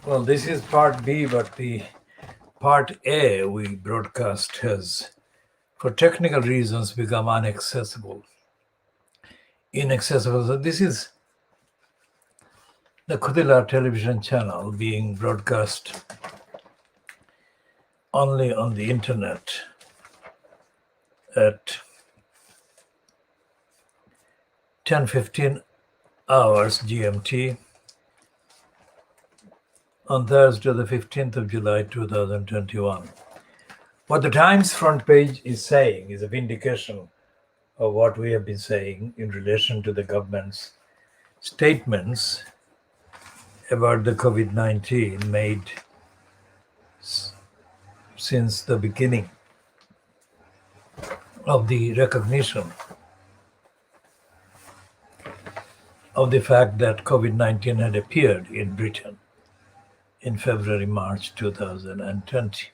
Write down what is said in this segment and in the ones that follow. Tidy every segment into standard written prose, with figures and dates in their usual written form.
Well, this is part B, but the part A we broadcast has, for technical reasons, become inaccessible. So this is the Khoodeelaar television channel being broadcast only on the internet at 10:15 hours GMT on Thursday, the 15th of July, 2021. What the Times front page is saying is a vindication of what we have been saying in relation to the government's statements about the COVID-19 made since the beginning of the recognition of the fact that COVID-19 had appeared in Britain in February, March 2020.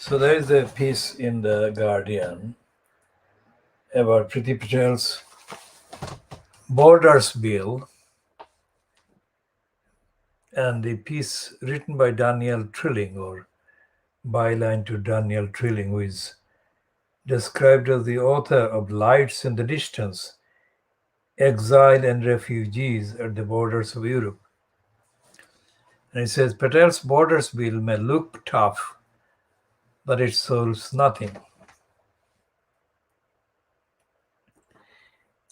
So there is a piece in the Guardian about Priti Patel's Borders Bill, and the piece written by Daniel Trilling, or byline to Daniel Trilling, who is described as the author of Lights in the Distance, Exile and Refugees at the Borders of Europe. And it says, Patel's Borders Bill may look tough, but it solves nothing.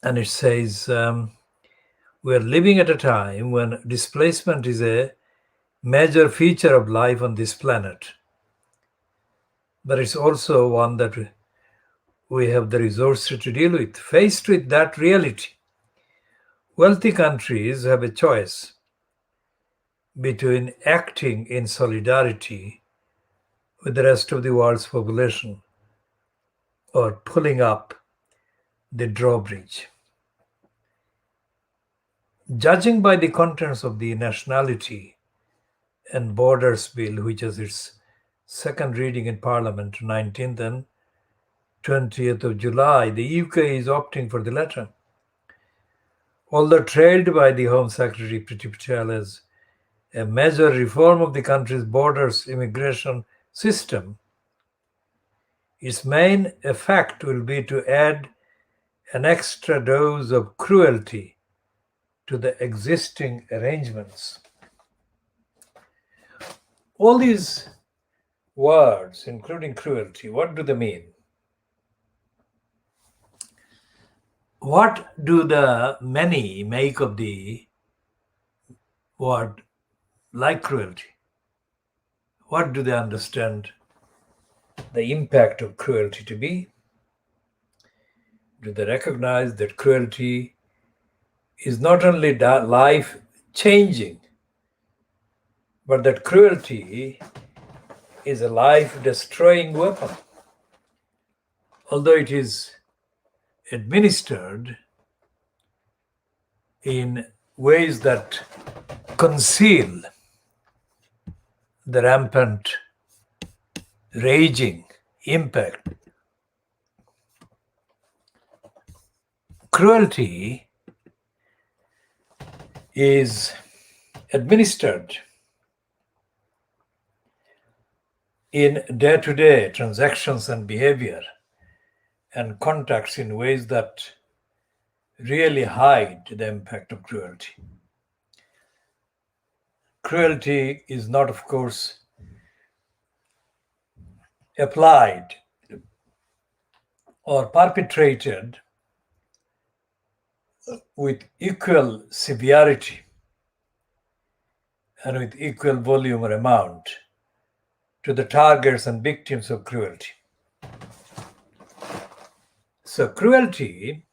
And it says, we are living at a time when displacement is a major feature of life on this planet. But it's also one that we have the resources to deal with. Faced with that reality, wealthy countries have a choice between acting in solidarity with the rest of the world's population or pulling up the drawbridge. Judging by the contents of the Nationality and Borders Bill, which has its second reading in Parliament 19th and 20th of July, the UK is opting for the latter. Although trailed by the Home Secretary Priti Patel as a major reform of the country's borders immigration system, its main effect will be to add an extra dose of cruelty to the existing arrangements. All these words, including cruelty, what do they mean? What do the many make of the word like cruelty? What do they understand the impact of cruelty to be? Do they recognize that cruelty is not only life changing, but that cruelty is a life destroying weapon? Although it is administered in ways that conceal the rampant, raging impact. Cruelty is administered in day-to-day transactions and behavior and contacts in ways that really hide the impact of cruelty. Cruelty is not, of course, applied or perpetrated with equal severity and with equal volume or amount to the targets and victims of cruelty. So cruelty,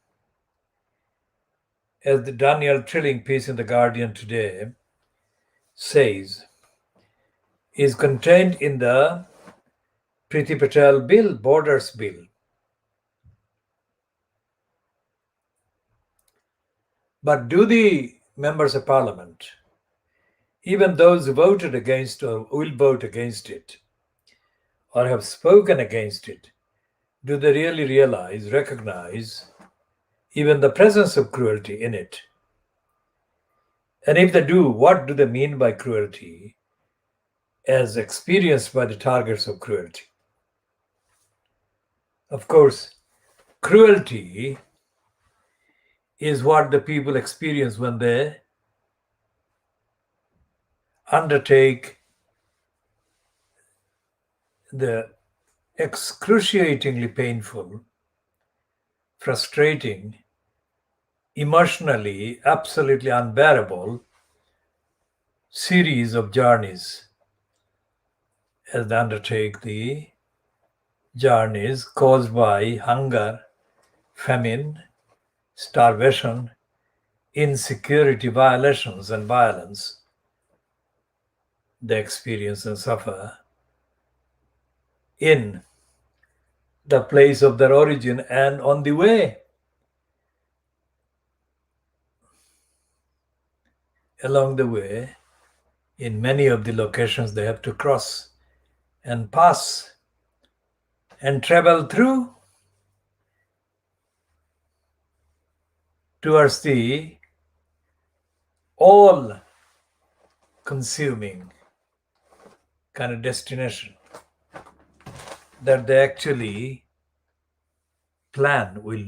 as the Daniel Trilling piece in The Guardian today says, is contained in the Priti Patel Bill, Borders Bill. But do the members of parliament, even those who voted against or will vote against it, or have spoken against it, do they really recognize even the presence of cruelty in it? And if they do, what do they mean by cruelty as experienced by the targets of cruelty? Of course, cruelty is what the people experience when they undertake the excruciatingly painful, frustrating, emotionally absolutely unbearable series of journeys, as they undertake the journeys caused by hunger, famine, starvation, insecurity, violations, and violence. They experience and suffer in the place of their origin and on the way. Along the way, in many of the locations they have to cross and pass and travel through towards the all consuming kind of destination that they actually plan will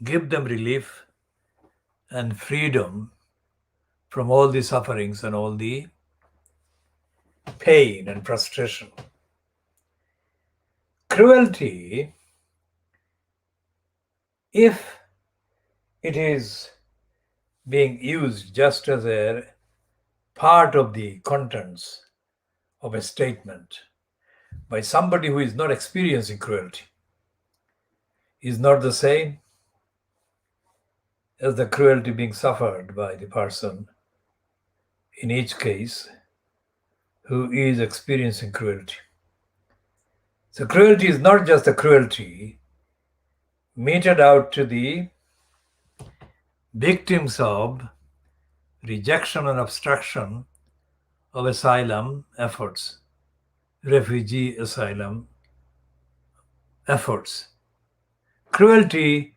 give them relief and freedom from all the sufferings and all the pain and frustration. Cruelty, if it is being used just as a part of the contents of a statement by somebody who is not experiencing cruelty, is not the same as the cruelty being suffered by the person in each case who is experiencing cruelty. So cruelty is not just the cruelty meted out to the victims of rejection and obstruction of asylum efforts, refugee asylum efforts. Cruelty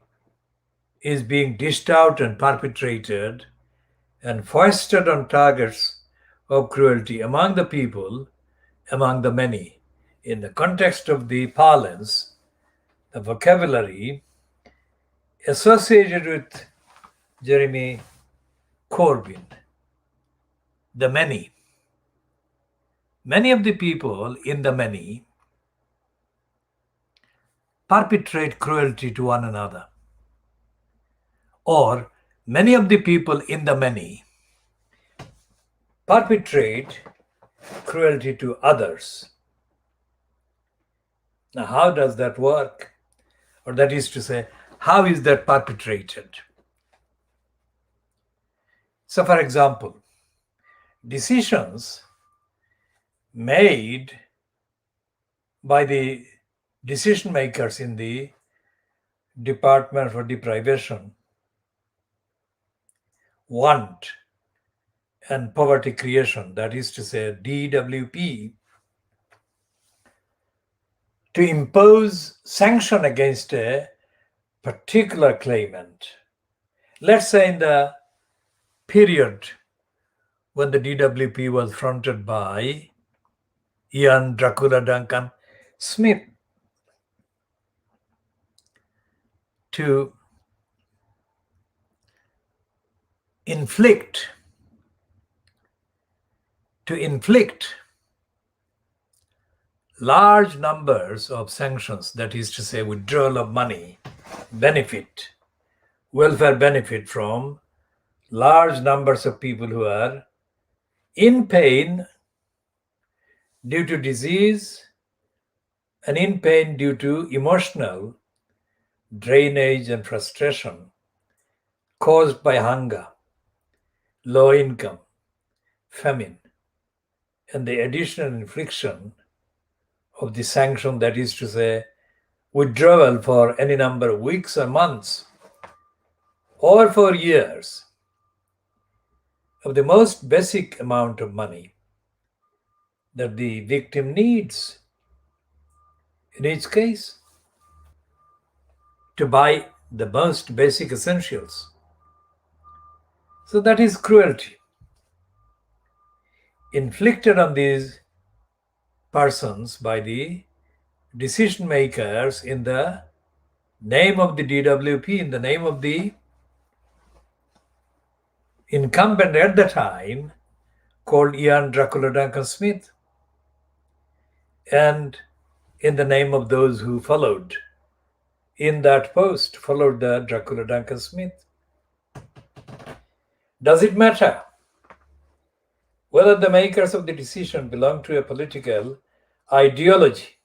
is being dished out and perpetrated and foisted on targets of cruelty among the people, among the many. In the context of the parlance, the vocabulary associated with Jeremy Corbyn, the many. Many of the people in the many perpetrate cruelty to one another, or many of the people in the many perpetrate cruelty to others. Now, how does that work? Or that is to say, how is that perpetrated? So, for example, decisions made by the decision makers in the Department for Deprivation, Want and Poverty Creation, that is to say DWP, to impose sanction against a particular claimant. Let's say in the period when the DWP was fronted by Ian Dracula Duncan Smith, to inflict large numbers of sanctions, that is to say withdrawal of money, benefit, welfare benefit from large numbers of people who are in pain due to disease and in pain due to emotional drainage and frustration caused by hunger, low income, famine, and the additional infliction of the sanction, that is to say withdrawal for any number of weeks or months or for years of the most basic amount of money that the victim needs in each case to buy the most basic essentials. So that is cruelty inflicted on these persons by the decision makers in the name of the DWP, in the name of the incumbent at the time called Ian Dracula Duncan Smith, and in the name of those who followed in that post, followed the Dracula Duncan Smith. Does it matter whether the makers of the decision belong to a political ideology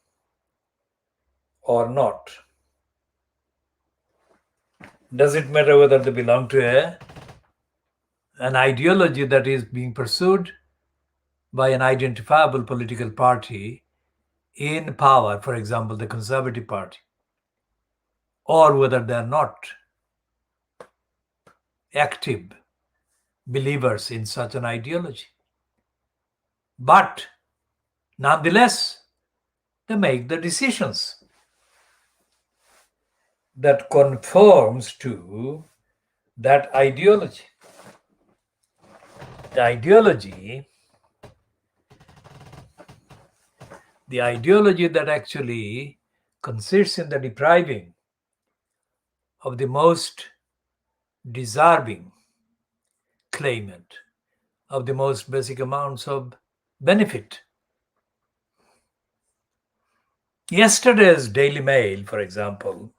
or not? Does it matter whether they belong to an ideology that is being pursued by an identifiable political party in power, for example, the Conservative Party, or whether they are not active believers in such an ideology? But nonetheless, they make the decisions. that conforms to that ideology. The ideology that actually consists in the depriving of the most deserving claimant of the most basic amounts of benefit. Yesterday's Daily Mail, for example,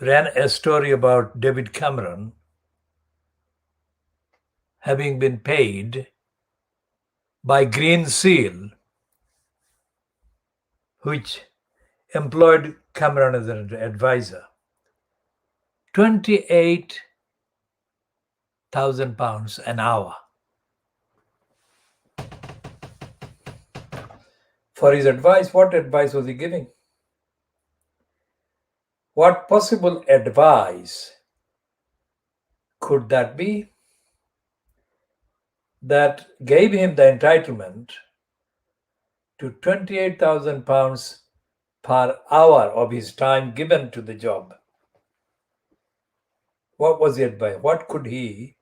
ran a story about David Cameron having been paid by Green Seal, which employed Cameron as an advisor, £28,000 an hour for his advice. What advice was he giving? What possible advice could that be that gave him the entitlement to £28,000 per hour of his time given to the job? What was the advice? What could he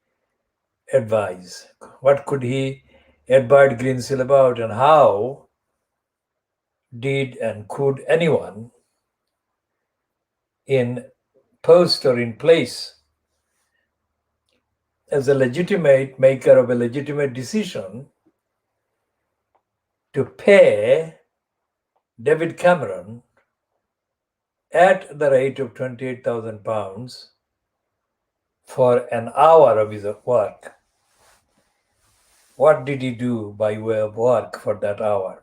advise? What could he advise Greensill about, and how did and could anyone in post or in place as a legitimate maker of a legitimate decision to pay David Cameron at the rate of £28,000 for an hour of his work? What did he do by way of work for that hour?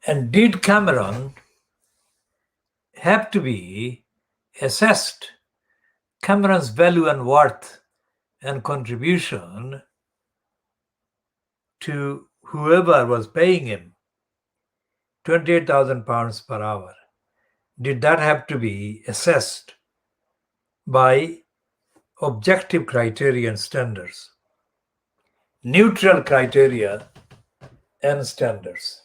And did Cameron have to be assessed Cameron's value and worth and contribution to whoever was paying him £28,000 per hour? Did that have to be assessed by objective criteria and standards, neutral criteria and standards?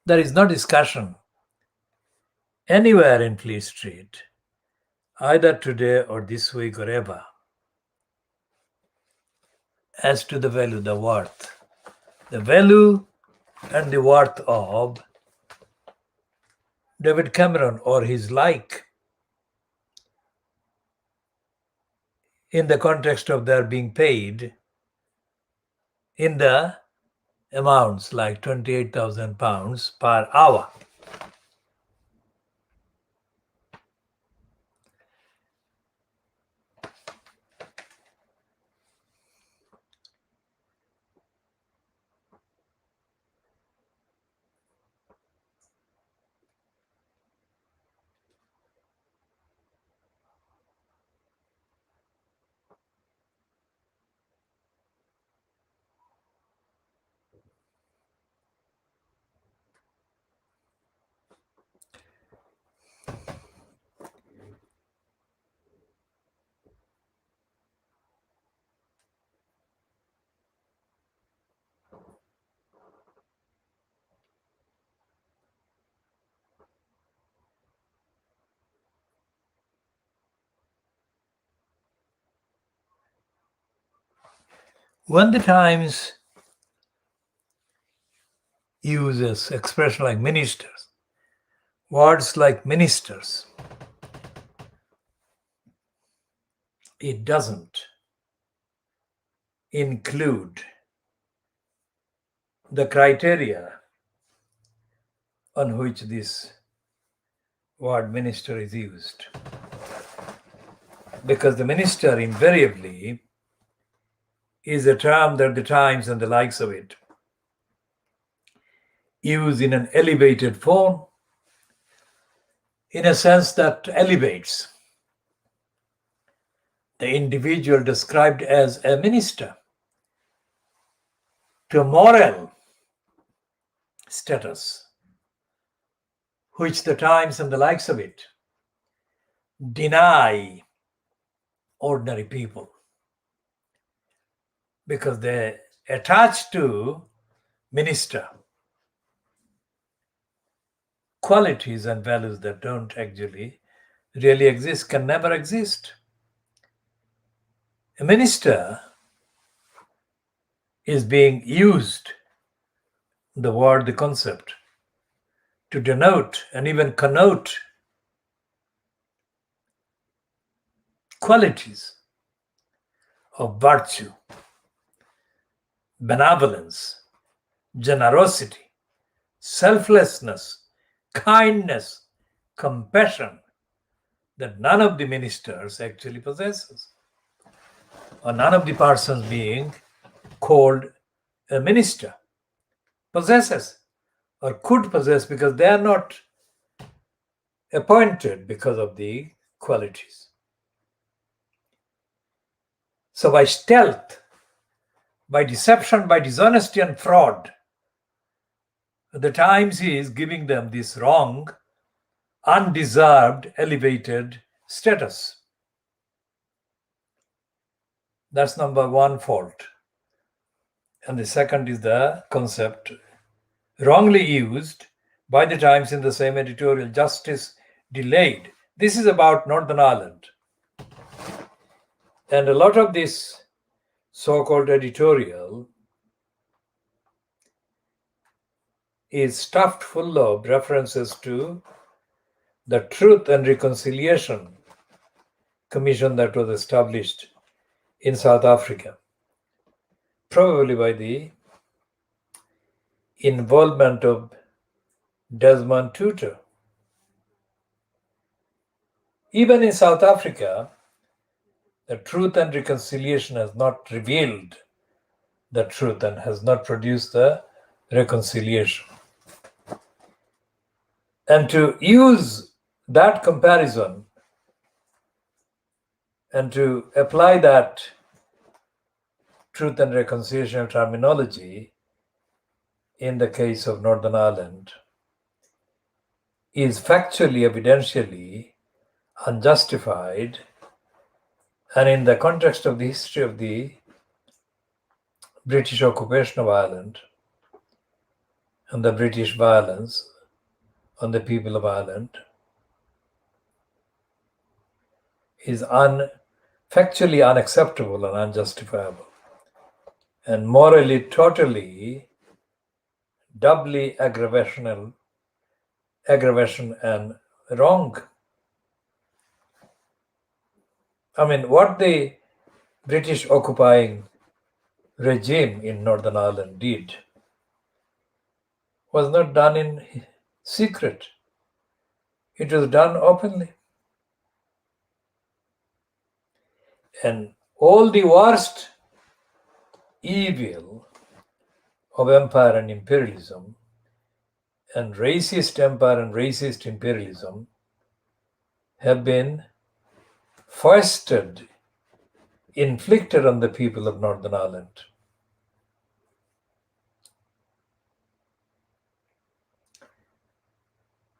There is no discussion anywhere in Fleet Street, either today or this week or ever, as to the value, the worth, the value and the worth of David Cameron or his like in the context of their being paid in the amounts like £28,000 per hour. When the Times uses expression like ministers, words like ministers, it doesn't include the criteria on which this word minister is used, because the minister invariably is a term that the Times and the likes of it use in an elevated form, in a sense that elevates the individual described as a minister to a moral status, which the Times and the likes of it deny ordinary people, because they attach to minister qualities and values that don't actually really exist, can never exist. A minister is being used, the word, the concept, to denote and even connote qualities of virtue, benevolence, generosity, selflessness, kindness, compassion, that none of the ministers actually possesses, or none of the persons being called a minister possesses or could possess, because they are not appointed because of the qualities. So by stealth, by deception, by dishonesty and fraud, the Times is giving them this wrong, undeserved, elevated status. That's number one fault. And the second is the concept wrongly used by the Times in the same editorial, justice delayed. This is about Northern Ireland. And a lot of this so-called editorial is stuffed full of references to the Truth and Reconciliation Commission that was established in South Africa, probably by the involvement of Desmond Tutu. Even in South Africa, the Truth and Reconciliation has not revealed the truth and has not produced the reconciliation. And to use that comparison and to apply that truth and reconciliation terminology in the case of Northern Ireland is factually, evidentially unjustified, and in the context of the history of the British occupation of Ireland and the British violence on the people of Ireland, is factually unacceptable and unjustifiable, and morally totally doubly aggravation and wrong. I mean, what the British occupying regime in Northern Ireland did was not done in secret. It was done openly. And all the worst evil of empire and imperialism, and racist empire and racist imperialism, have been foisted, inflicted on the people of Northern Ireland.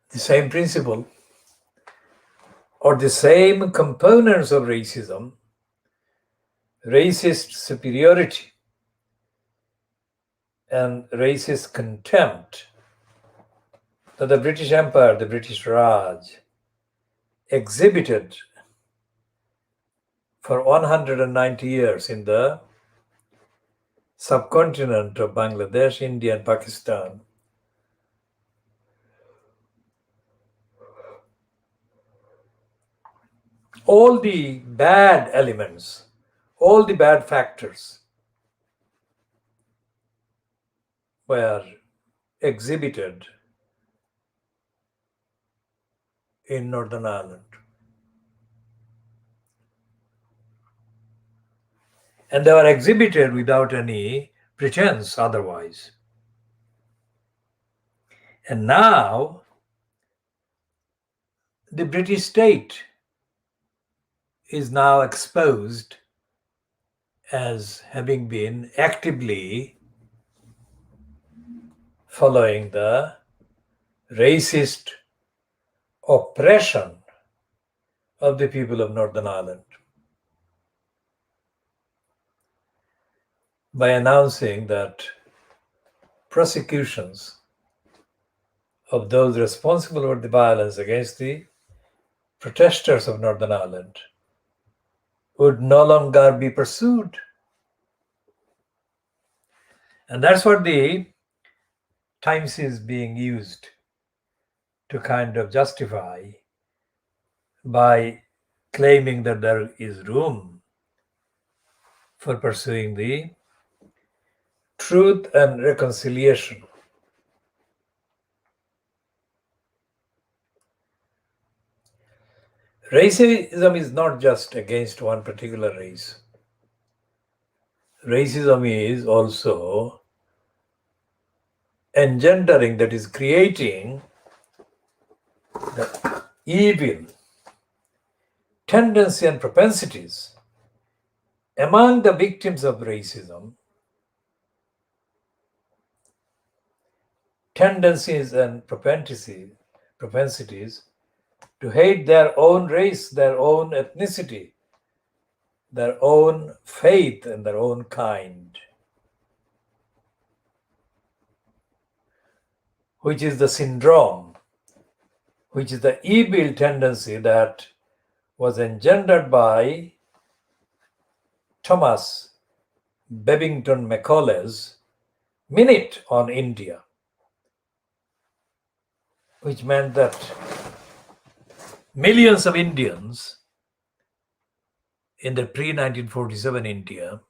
The same principle or the same components of racism, racist superiority and racist contempt, that the British Empire, the British Raj, exhibited for 190 years in the subcontinent of Bangladesh, India, and Pakistan, all the bad elements, all the bad factors were exhibited in Northern Ireland. And they were exhibited without any pretense otherwise. And now, the British state is now exposed as having been actively following the racist oppression of the people of Northern Ireland by announcing that prosecutions of those responsible for the violence against the protesters of Northern Ireland would no longer be pursued. And that's what the Times is being used to kind of justify by claiming that there is room for pursuing the truth and reconciliation. Racism is not just against one particular race. Racism is also engendering, that is creating, the evil tendency and propensities among the victims of racism, tendencies and propensities to hate their own race, their own ethnicity, their own faith, and their own kind, which is the syndrome, which is the evil tendency that was engendered by Thomas Babington Macaulay's Minute on India, which meant that millions of Indians in the pre-1947 India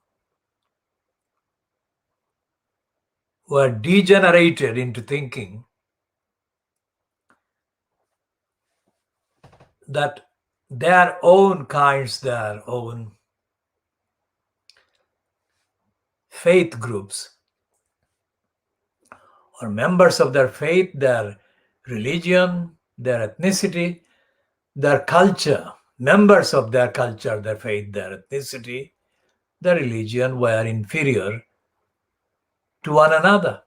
were degenerated into thinking that their own kinds, their own faith groups, or members of their faith, their religion, their ethnicity, their culture, members of their culture, their faith, their ethnicity, their religion were inferior to one another.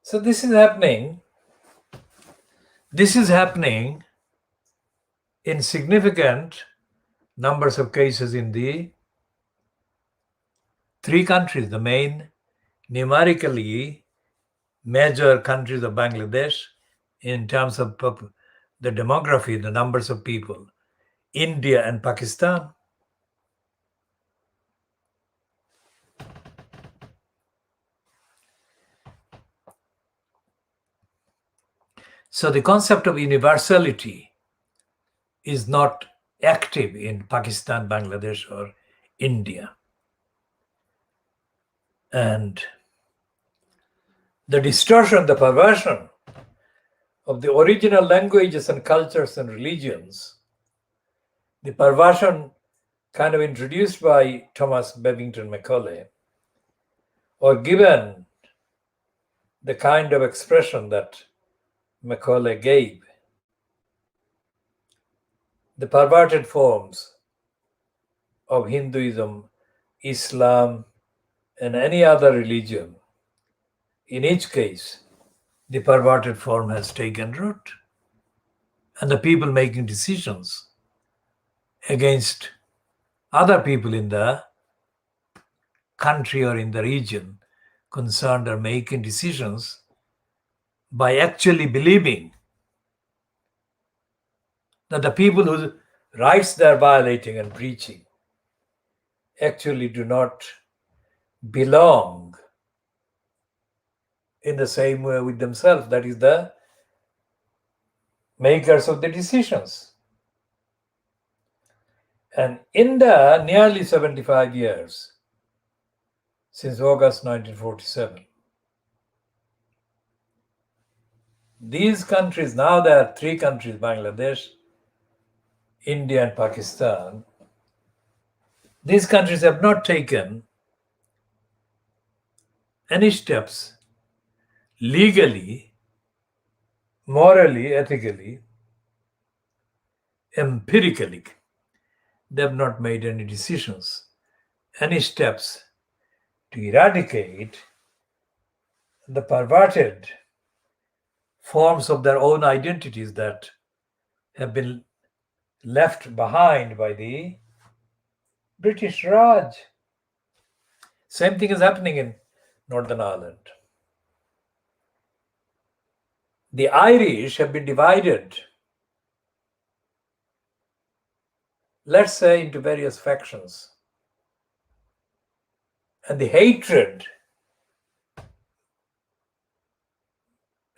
So this is happening. This is happening in significant numbers of cases in the three countries, the main numerically major countries of Bangladesh in terms of the demography, the numbers of people, India and Pakistan. So the concept of universality is not active in Pakistan, Bangladesh, or India. And the distortion, the perversion of the original languages and cultures and religions, the perversion kind of introduced by Thomas Babington Macaulay, or given the kind of expression that Macaulay gave, the perverted forms of Hinduism, Islam, and any other religion, in each case, the perverted form has taken root. And the people making decisions against other people in the country or in the region concerned are making decisions by actually believing that the people whose rights they are violating and breaching actually do not belong in the same way with themselves, that is, the makers of the decisions. And in the nearly 75 years since August 1947. These countries, now there are three countries, Bangladesh, India, and Pakistan. These countries have not taken any steps legally, morally, ethically, empirically. They have not made any decisions, any steps to eradicate the perverted forms of their own identities that have been left behind by the British Raj. Same thing is happening in Northern Ireland. The Irish have been divided, let's say, into various factions. And the hatred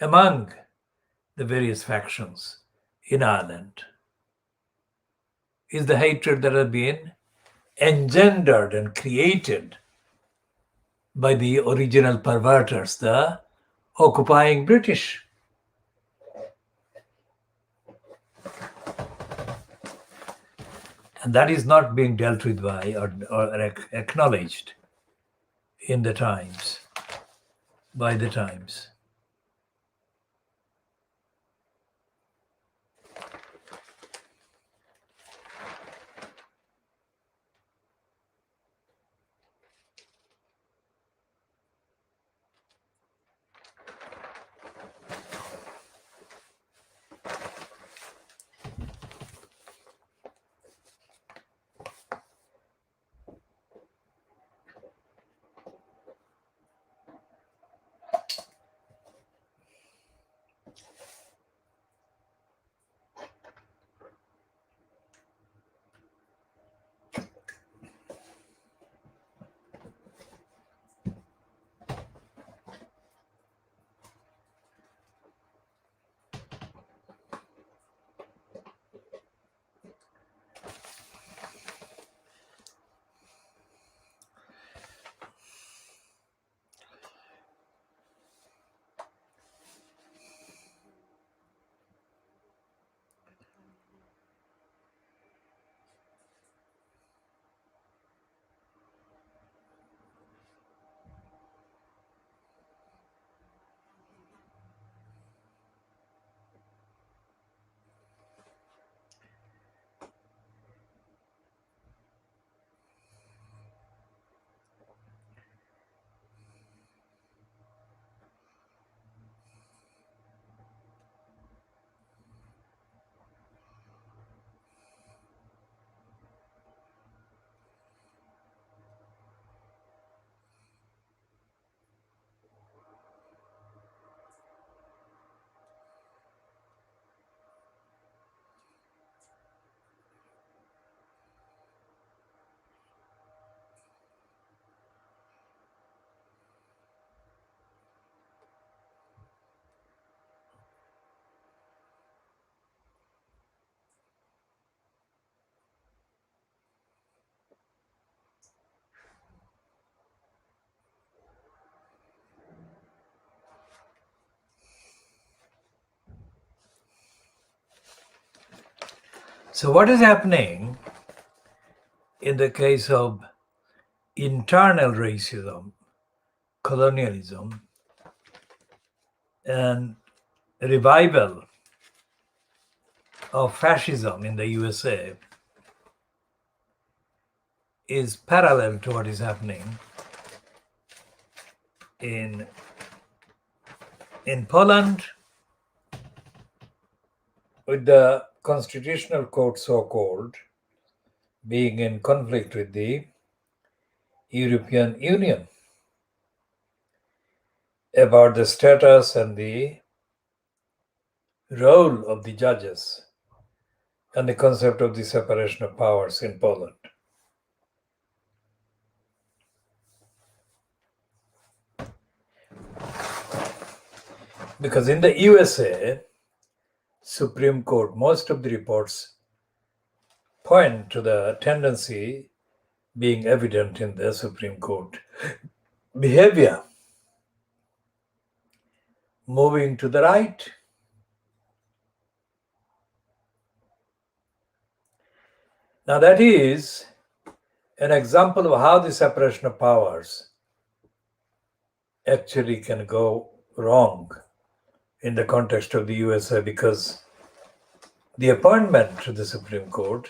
among the various factions in Ireland is the hatred that has been engendered and created by the original perverters, the occupying British. And that is not being dealt with by or acknowledged in the Times, by the Times. So what is happening in the case of internal racism, colonialism, and revival of fascism in the USA is parallel to what is happening in Poland, with the constitutional court, so-called, being in conflict with the European Union about the status and the role of the judges and the concept of the separation of powers in Poland. Because in the USA, Supreme Court, most of the reports point to the tendency being evident in the Supreme Court behavior moving to the right. Now that is an example of how the separation of powers actually can go wrong in the context of the USA, because the appointment to the Supreme Court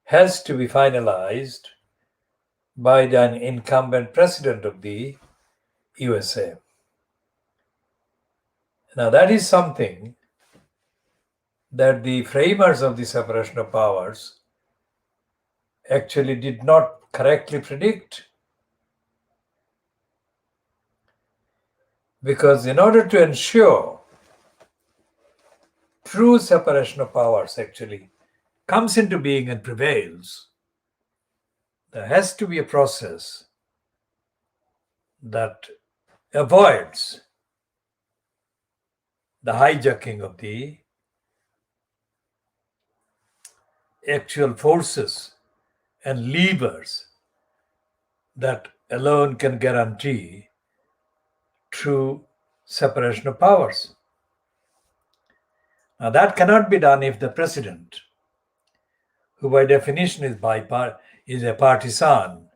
has to be finalized by the incumbent president of the USA. Now that is something that the framers of the separation of powers actually did not correctly predict. Because in order to ensure true separation of powers actually comes into being and prevails, there has to be a process that avoids the hijacking of the actual forces and levers that alone can guarantee true separation of powers. Now that cannot be done if the president, who by definition is a partisan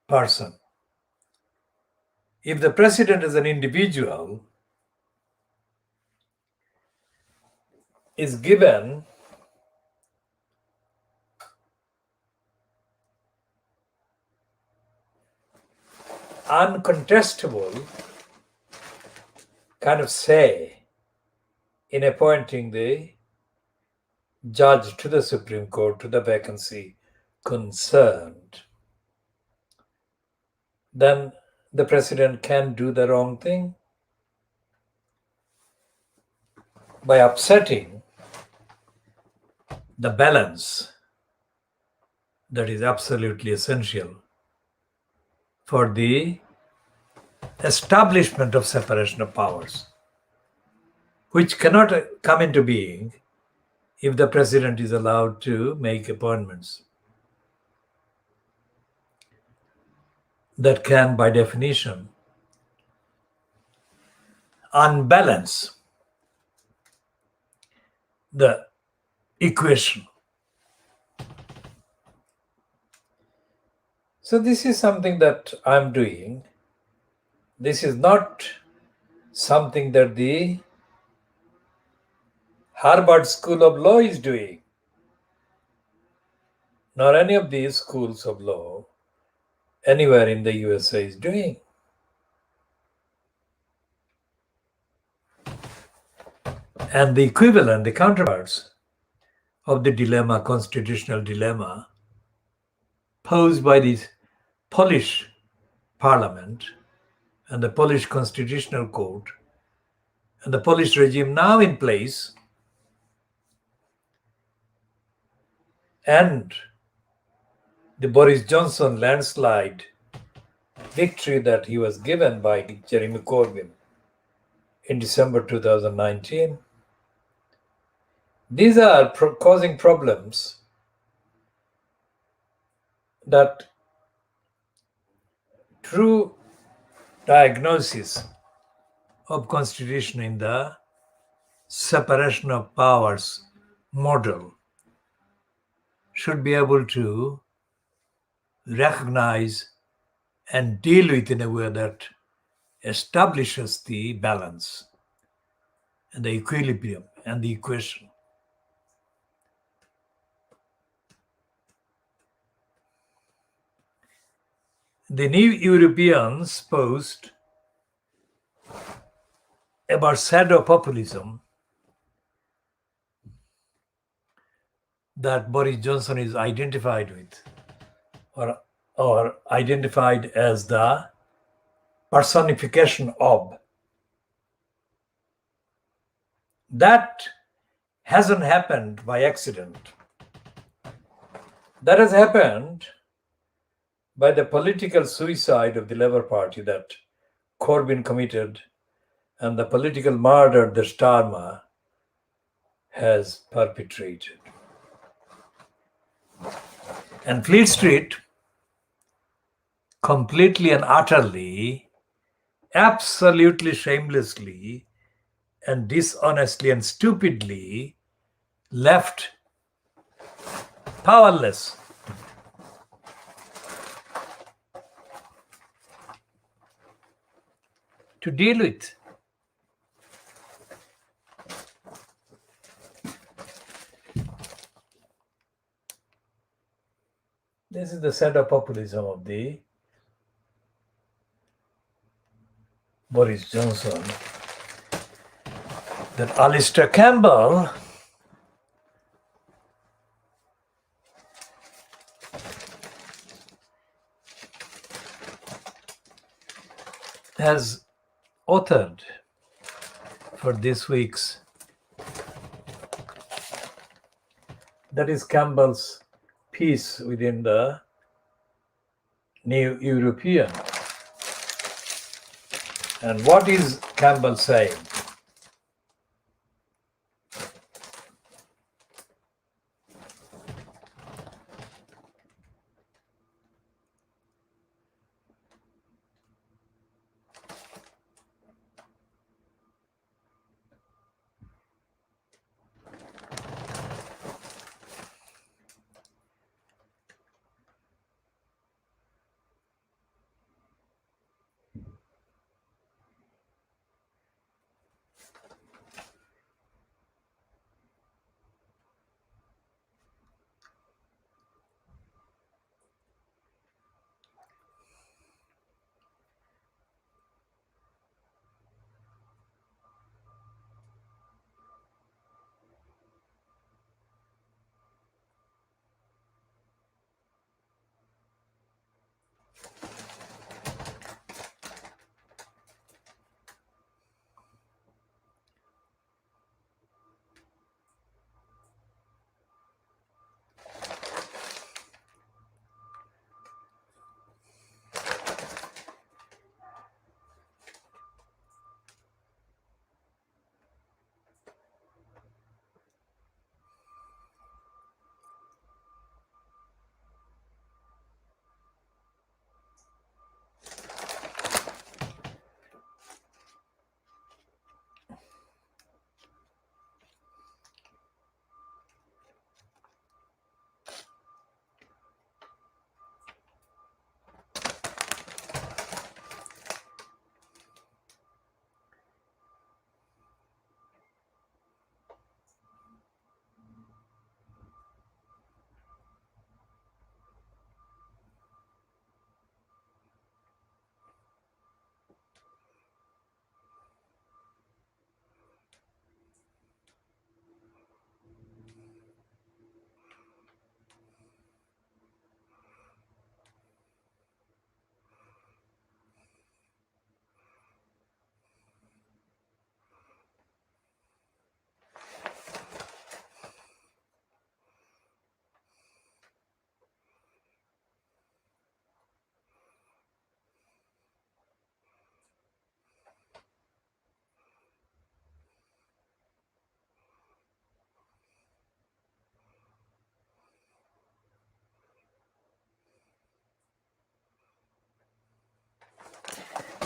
person, if the president as an individual is given uncontestable kind of say in appointing the judge to the Supreme Court, to the vacancy concerned, then the president can do the wrong thing by upsetting the balance that is absolutely essential for the establishment of separation of powers, which cannot come into being if the president is allowed to make appointments that can, by definition, unbalance the equation. So this is something that I'm doing. This is not something that the Harvard School of Law is doing, nor any of these schools of law anywhere in the USA is doing. And the equivalent, the counterparts of the dilemma, constitutional dilemma, posed by the Polish parliament and the Polish constitutional court and the Polish regime now in place, and the Boris Johnson landslide victory that he was given by Jeremy Corbyn in December 2019. These are causing problems that true diagnosis of constitution in the separation of powers model should be able to recognize and deal with in a way that establishes the balance and the equilibrium and the equation. The new Europeans post about shadow populism that Boris Johnson is identified with, or identified as the personification of. That hasn't happened by accident. That has happened by the political suicide of the Labour Party that Corbyn committed and the political murder that Starmer has perpetrated. And Fleet Street completely and utterly, absolutely shamelessly, and dishonestly and stupidly left powerless. To deal with. This is the set of populism of the Boris Johnson. That Alistair Campbell has authored for this week's. That is Campbell's piece within the New European. And what is Campbell saying?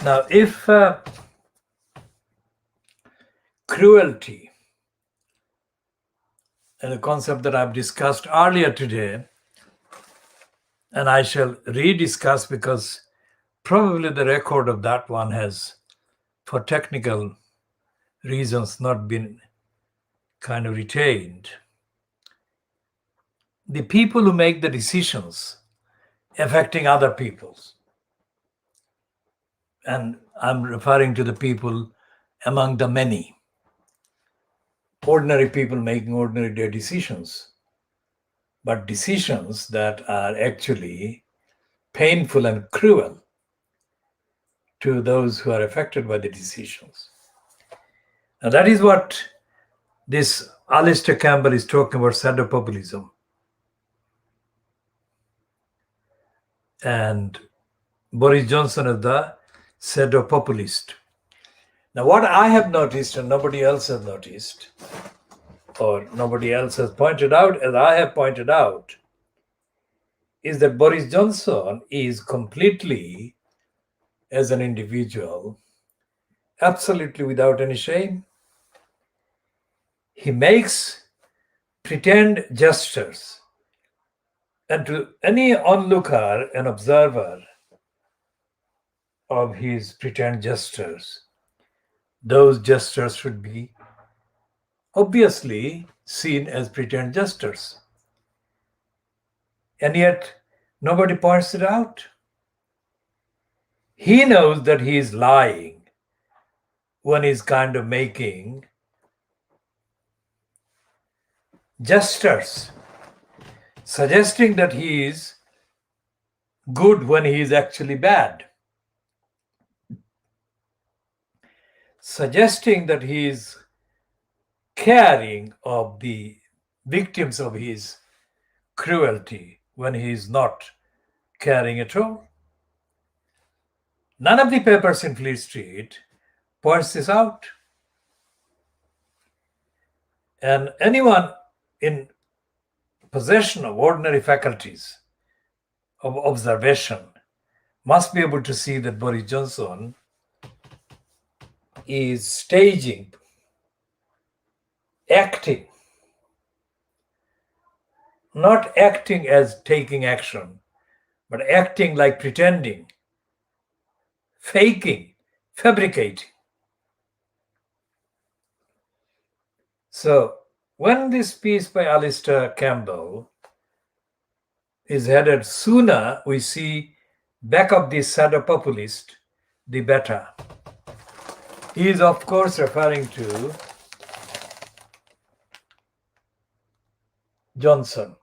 Now, if cruelty, and a concept that I've discussed earlier today, and I shall rediscuss because probably the record of that one has, for technical reasons, not been kind of retained. The people who make the decisions affecting other peoples, and I'm referring to the people among the many, ordinary people making ordinary day decisions, but decisions that are actually painful and cruel to those who are affected by the decisions. And that is what this Alistair Campbell is talking about, shadow populism. And Boris Johnson is the shadow populist. Now, what I have noticed and nobody else has noticed, or nobody else has pointed out, as I have pointed out, is that Boris Johnson is completely, as an individual, absolutely without any shame. He makes pretend gestures, and to any onlooker and observer of his pretend gestures, those gestures should be obviously seen as pretend gestures. And yet, nobody points it out. He knows that he is lying when he's kind of making gestures, suggesting that he is good when he is actually bad, suggesting that he is caring of the victims of his cruelty when he is not caring at all. None of the papers in Fleet Street points this out. And anyone in possession of ordinary faculties of observation must be able to see that Boris Johnson is staging, acting, not acting as taking action, but acting like pretending, faking, fabricating. So when this piece by Alistair Campbell is headed, sooner we see back of this shadow populist, the better. He is, of course, referring to Johnson.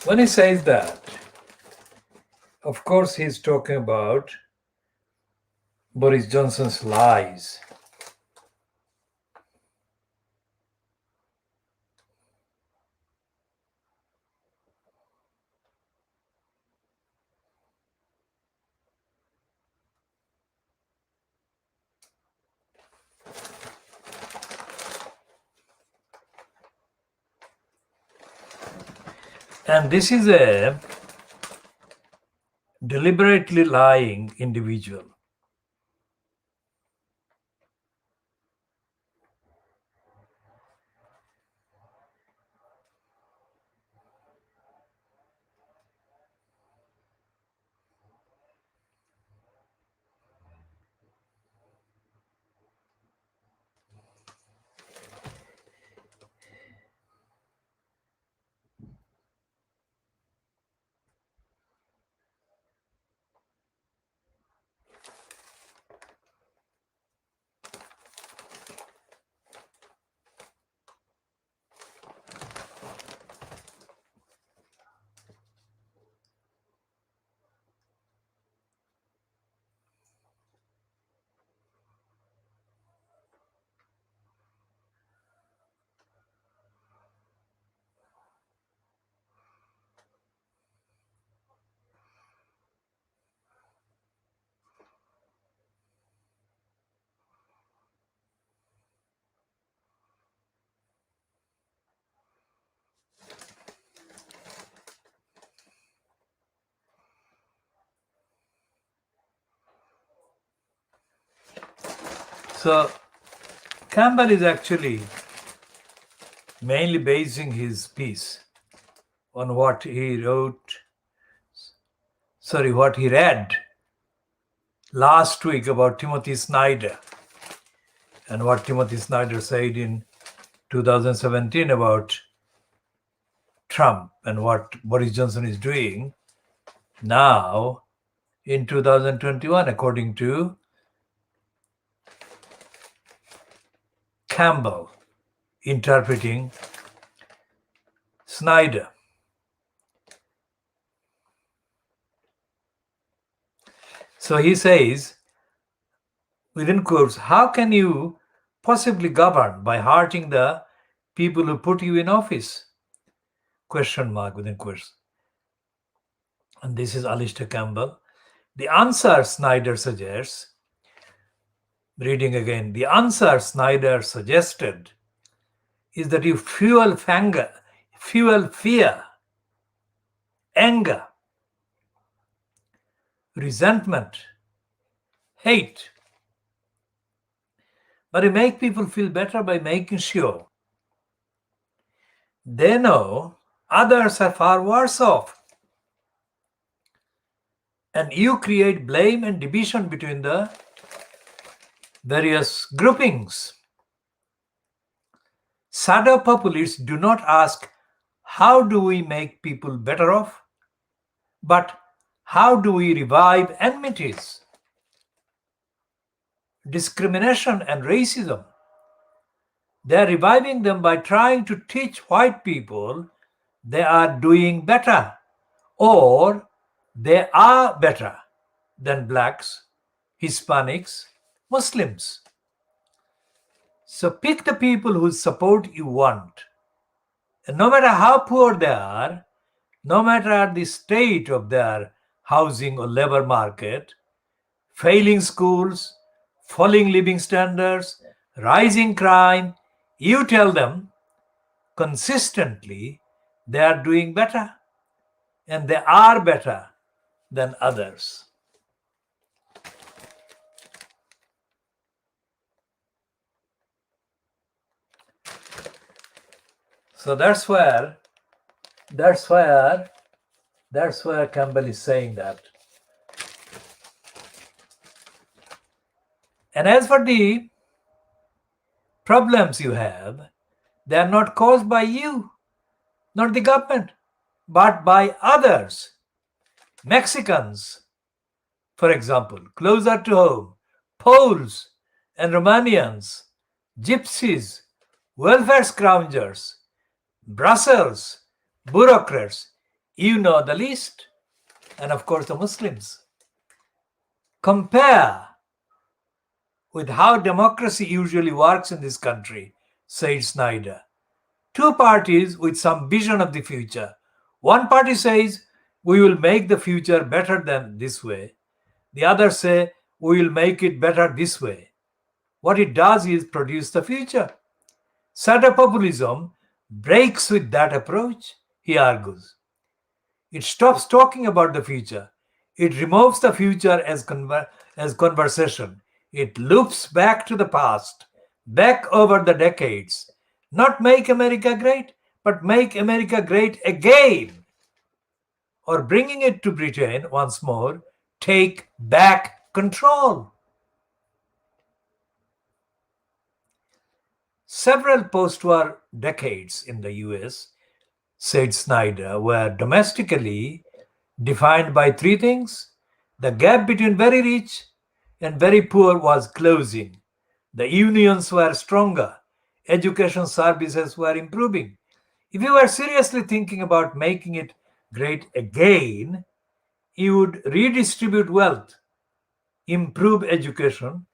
When he says that, of course, he's talking about Boris Johnson's lies. And this is a deliberately lying individual. So Campbell is actually mainly basing his piece on what he read last week about Timothy Snyder and what Timothy Snyder said in 2017 about Trump and what Boris Johnson is doing now in 2021, according to Campbell, interpreting Snyder. So he says, within quotes, how can you possibly govern by hurting the people who put you in office? Question mark within quotes. And this is Alistair Campbell. The answer, Snyder suggests, reading again, the answer Snyder suggested is that you fuel fear, anger, resentment, hate. But you make people feel better by making sure they know others are far worse off. And you create blame and division between the various groupings. Shadow populists do not ask, how do we make people better off? But how do we revive enmities, discrimination, and racism? They are reviving them by trying to teach white people they are doing better, or they are better than blacks, Hispanics, Muslims. So pick the people whose support you want. And no matter how poor they are, no matter the state of their housing or labor market, failing schools, falling living standards, rising crime, you tell them consistently they are doing better and they are better than others. So that's where Campbell is saying that. And as for the problems you have, they are not caused by you, not the government, but by others. Mexicans, for example, closer to home, Poles and Romanians, Gypsies, welfare scroungers, Brussels, bureaucrats, you know the list, and of course the Muslims. Compare with how democracy usually works in this country, said Snyder. Two parties with some vision of the future. One party says, we will make the future better than this way. The other say, we will make it better this way. What it does is produce the future. Shadow populism breaks with that approach, he argues. It stops talking about the future. It removes the future as conversation. It loops back to the past, back over the decades. Not make America great, but make America great again. Or bringing it to Britain once more, take back control. Several post-war decades in the US, said Snyder, were domestically defined by three things. The gap between very rich and very poor was closing. The unions were stronger. Education services were improving. If you were seriously thinking about making it great again, you would redistribute wealth, improve education,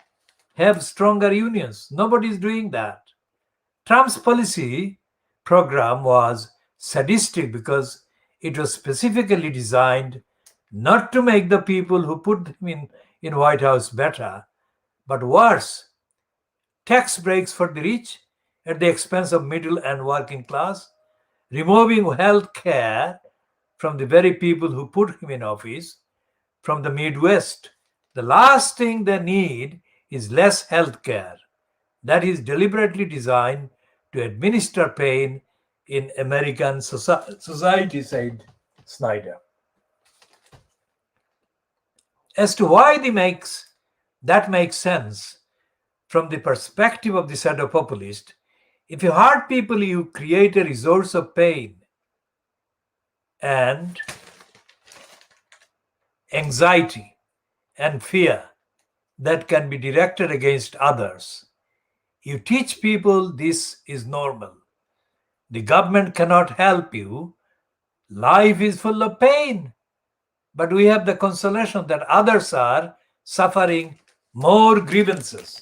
have stronger unions. Nobody is doing that. Trump's policy program was sadistic because it was specifically designed not to make the people who put them in White House better, but worse. Tax breaks for the rich at the expense of middle and working class, removing health care from the very people who put him in office, from the Midwest. The last thing they need is less health care. That is deliberately designed to administer pain in American society, said Snyder. As to why that makes sense from the perspective of the shadow populist, if you hurt people, you create a resource of pain and anxiety and fear that can be directed against others. You teach people this is normal. The government cannot help you. Life is full of pain. But we have the consolation that others are suffering more grievances.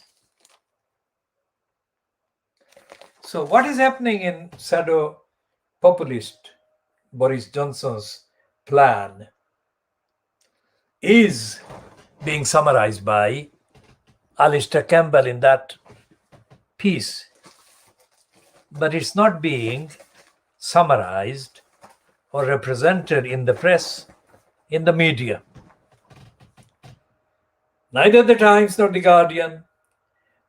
So what is happening in shadow populist Boris Johnson's plan? is being summarized by Alistair Campbell in that piece, but it's not being summarized or represented in the press, in the media. Neither the Times, nor the Guardian,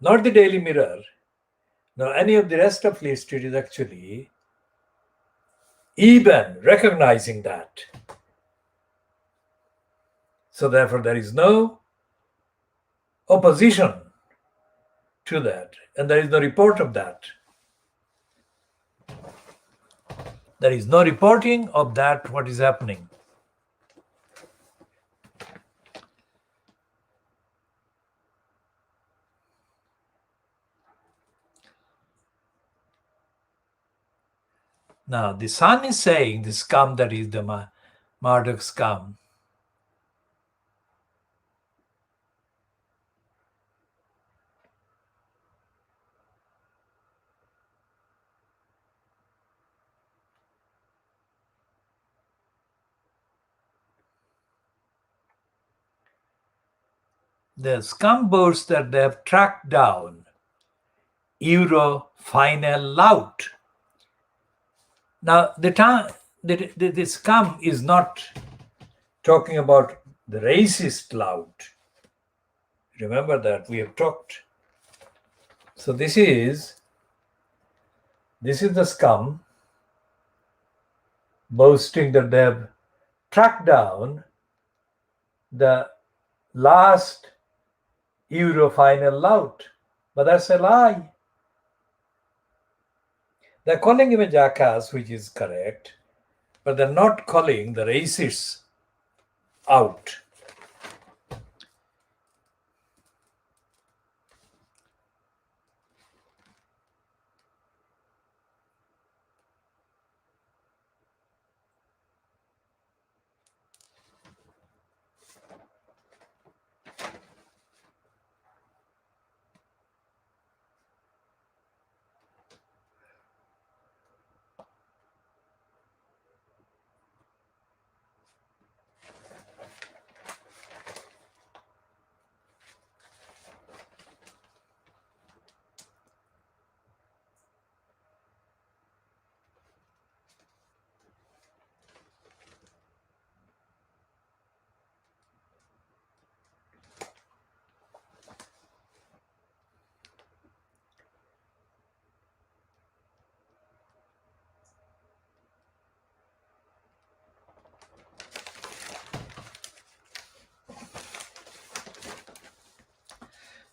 nor the Daily Mirror, nor any of the rest of Fleet Street is actually even recognizing that. So therefore, there is no opposition to that, and there is no report of that. There is no reporting of that, what is happening. Now, the Sun is saying the scum that is the Murdoch scum. The scum boasts that they have tracked down Euro final lout. Now, the scum is not talking about the racist lout. Remember that we have talked. So this is the scum boasting that they have tracked down the last Euro final lout. But that's a lie. They're calling him a jackass, which is correct, but they're not calling the racists out.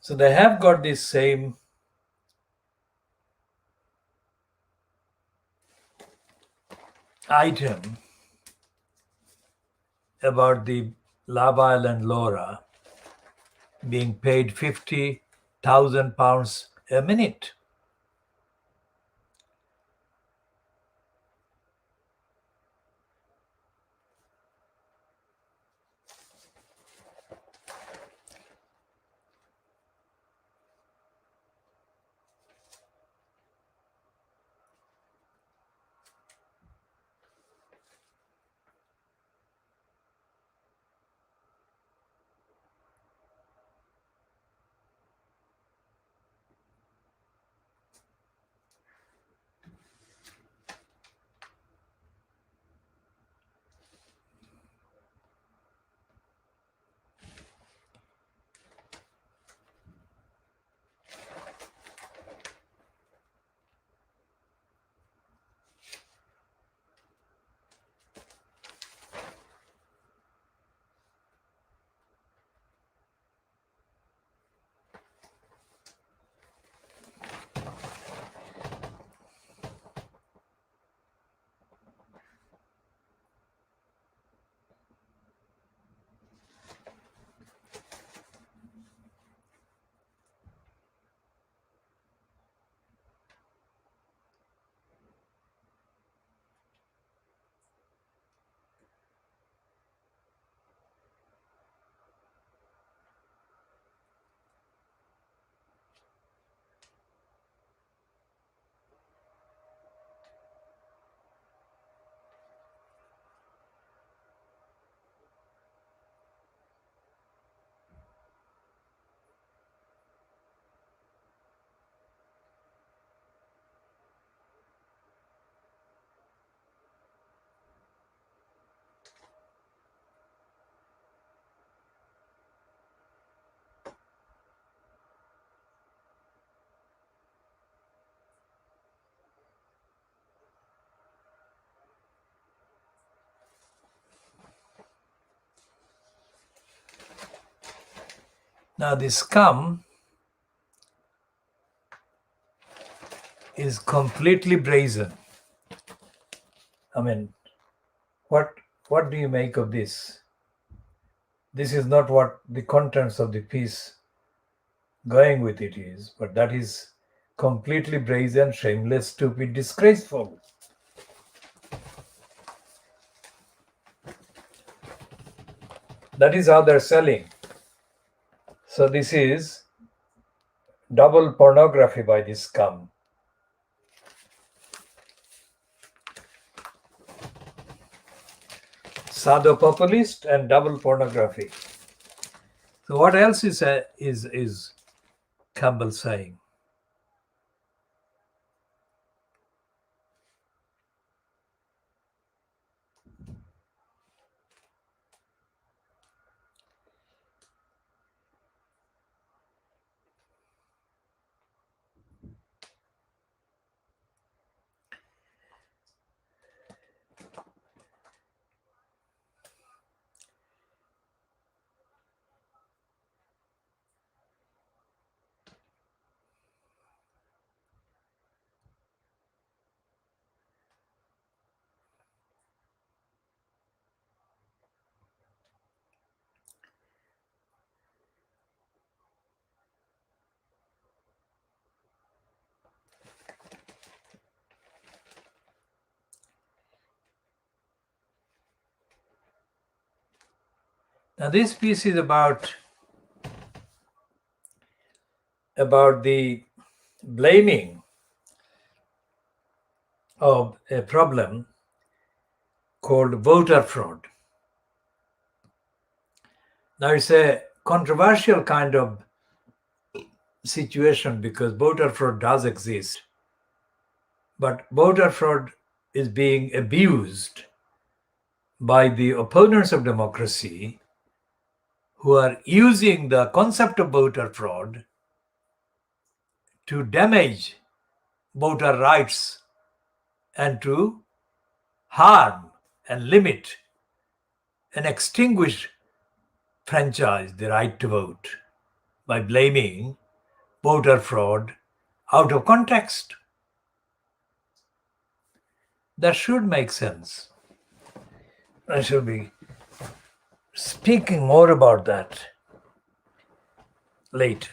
So they have got this same item about the Lava Island Laura being paid £50,000 a minute. Now the scum is completely brazen. I mean, what do you make of this? This is not what the contents of the piece going with it is, but that is completely brazen, shameless, stupid, disgraceful. That is how they're selling. So this is double pornography by this scum. Sado populist and double pornography. So what else is Campbell saying? Now this piece is about the blaming of a problem called voter fraud. Now it's a controversial kind of situation because voter fraud does exist, but voter fraud is being abused by the opponents of democracy who are using the concept of voter fraud to damage voter rights and to harm and limit and extinguish franchise the right to vote by blaming voter fraud out of context. That should make sense. I shall be speaking more about that later.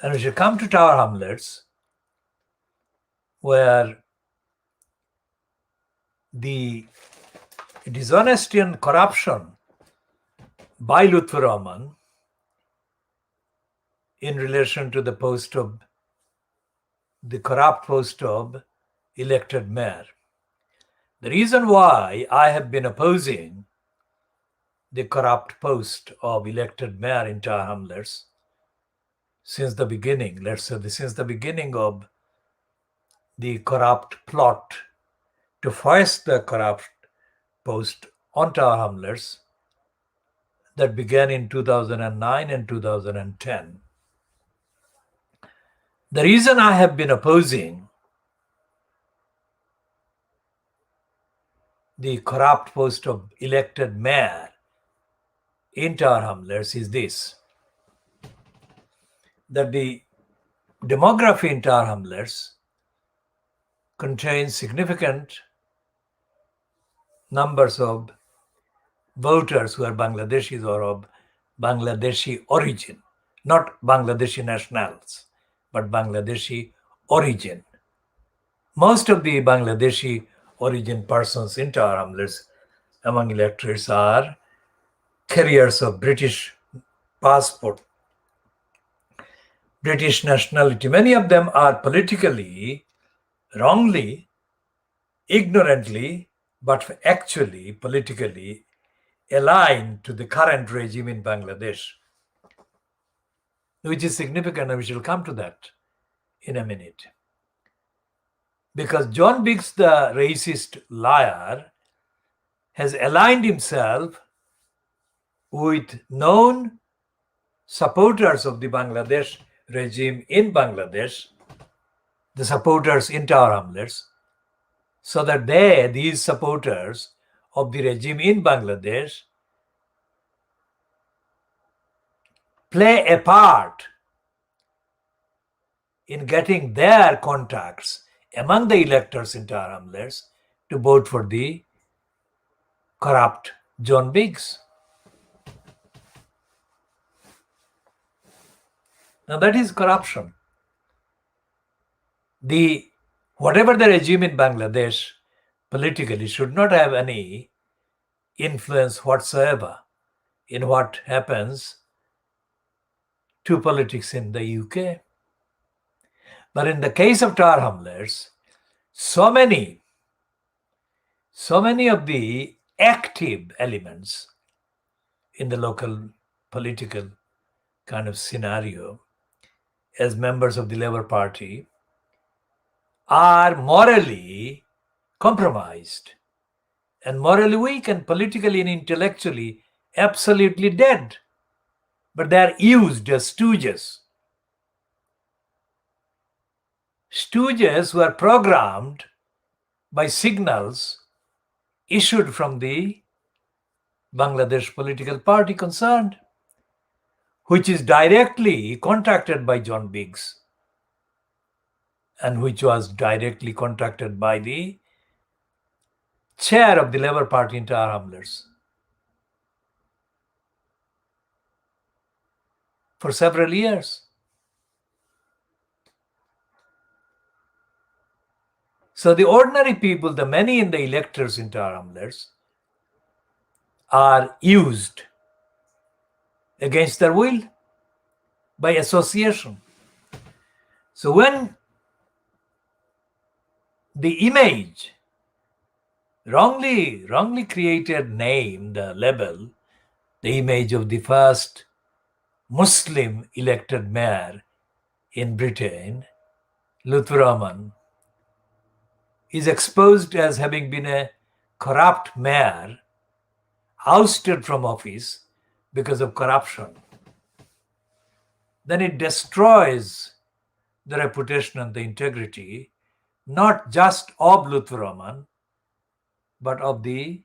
And we shall come to Tower Hamlets, where the dishonesty and corruption by Lutfur Rahman in relation to the corrupt post of elected mayor. The reason why I have been opposing the corrupt post of elected mayor in Tower Hamlets since the beginning, since the beginning of the corrupt plot to foist the corrupt post on Tower Hamlets that began in 2009 and 2010. The reason I have been opposing the corrupt post of elected mayor in Tower Hamlets is this, that the demography in Tower Hamlets contains significant numbers of voters who are Bangladeshis or of Bangladeshi origin, not Bangladeshi nationals, but Bangladeshi origin. Most of the Bangladeshi origin persons in Tower Hamlets among electors are carriers of British passport, British nationality. Many of them are politically, wrongly, ignorantly, but actually politically aligned to the current regime in Bangladesh, which is significant, and we shall come to that in a minute. Because John Biggs, the racist liar, has aligned himself with known supporters of the Bangladesh regime in Bangladesh, the supporters in Tower Hamlets, so that these supporters of the regime in Bangladesh play a part in getting their contacts among the electors in Tower Hamlets to vote for the corrupt John Biggs. Now that is corruption. Whatever the regime in Bangladesh politically should not have any influence whatsoever in what happens to politics in the UK. But in the case of Tower Hamlets, so many of the active elements in the local political kind of scenario as members of the Labour Party are morally compromised and morally weak and politically and intellectually absolutely dead. But they are used as stooges. Stooges who are programmed by signals issued from the Bangladesh political party concerned, which is directly contracted by John Biggs and which was directly contracted by the chair of the Labour Party in Tower Hamlets for several years. So the ordinary people, the many in the electors in Tower Hamlets, are used against their will by association. So when the image, wrongly created name, the label, the image of the first Muslim elected mayor in Britain, Lutfur Rahman, is exposed as having been a corrupt mayor, ousted from office because of corruption, then it destroys the reputation and the integrity, not just of Lutfur Rahman, but of the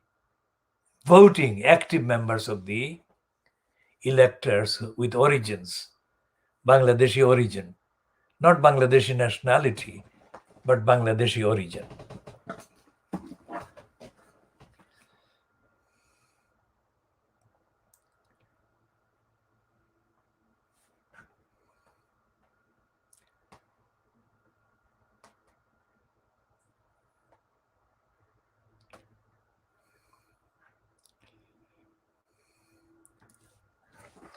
voting active members of the electors with origins, Bangladeshi origin, not Bangladeshi nationality, but Bangladeshi origin.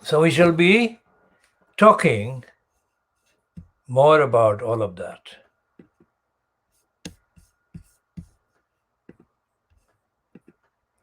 So we shall be talking more about all of that.